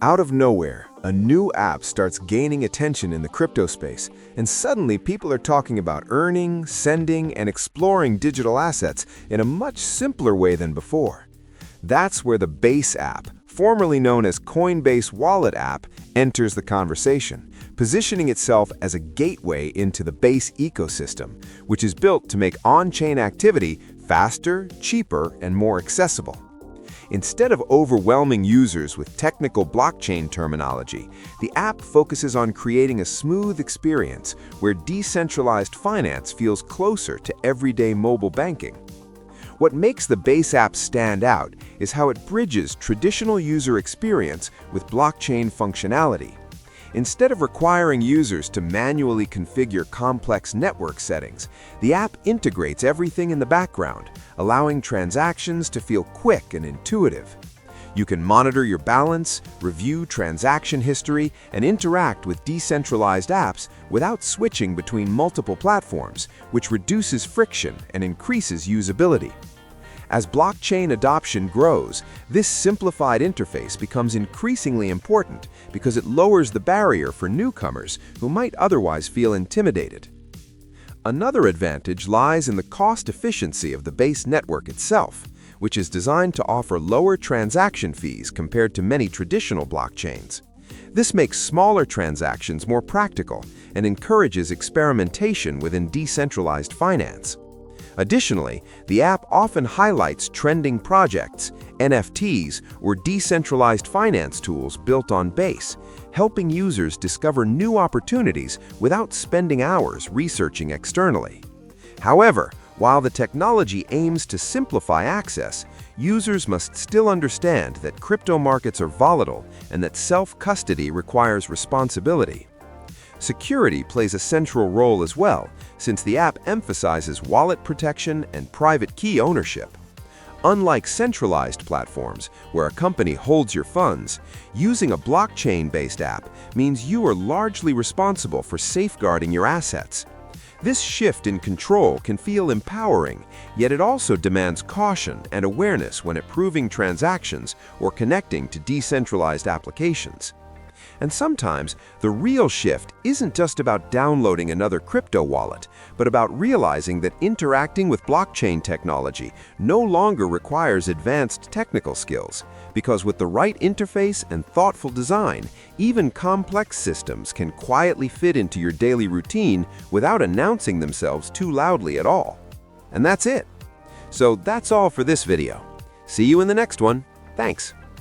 Out of nowhere, a new app starts gaining attention in the crypto space, and suddenly people are talking about earning, sending, and exploring digital assets in a much simpler way than before. That's where the Base app, formerly known as Coinbase Wallet app, enters the conversation, positioning itself as a gateway into the Base ecosystem, which is built to make on-chain activity faster, cheaper, and more accessible. Instead of overwhelming users with technical blockchain terminology, the app focuses on creating a smooth experience where decentralized finance feels closer to everyday mobile banking. What makes the Base app stand out is how it bridges traditional user experience with blockchain functionality. Instead of requiring users to manually configure complex network settings, the app integrates everything in the background, allowing transactions to feel quick and intuitive. You can monitor your balance, review transaction history, and interact with decentralized apps without switching between multiple platforms, which reduces friction and increases usability. As blockchain adoption grows, this simplified interface becomes increasingly important because it lowers the barrier for newcomers who might otherwise feel intimidated. Another advantage lies in the cost efficiency of the Base network itself, which is designed to offer lower transaction fees compared to many traditional blockchains. This makes smaller transactions more practical and encourages experimentation within decentralized finance. Additionally, the app often highlights trending projects, NFTs, or decentralized finance tools built on Base, helping users discover new opportunities without spending hours researching externally. However, while the technology aims to simplify access, users must still understand that crypto markets are volatile and that self-custody requires responsibility. Security plays a central role as well, since the app emphasizes wallet protection and private key ownership. Unlike centralized platforms, where a company holds your funds, using a blockchain-based app means you are largely responsible for safeguarding your assets. This shift in control can feel empowering, yet it also demands caution and awareness when approving transactions or connecting to decentralized applications. And sometimes, the real shift isn't just about downloading another crypto wallet, but about realizing that interacting with blockchain technology no longer requires advanced technical skills, because with the right interface and thoughtful design, even complex systems can quietly fit into your daily routine without announcing themselves too loudly at all. And that's it. So that's all for this video. See you in the next one. Thanks.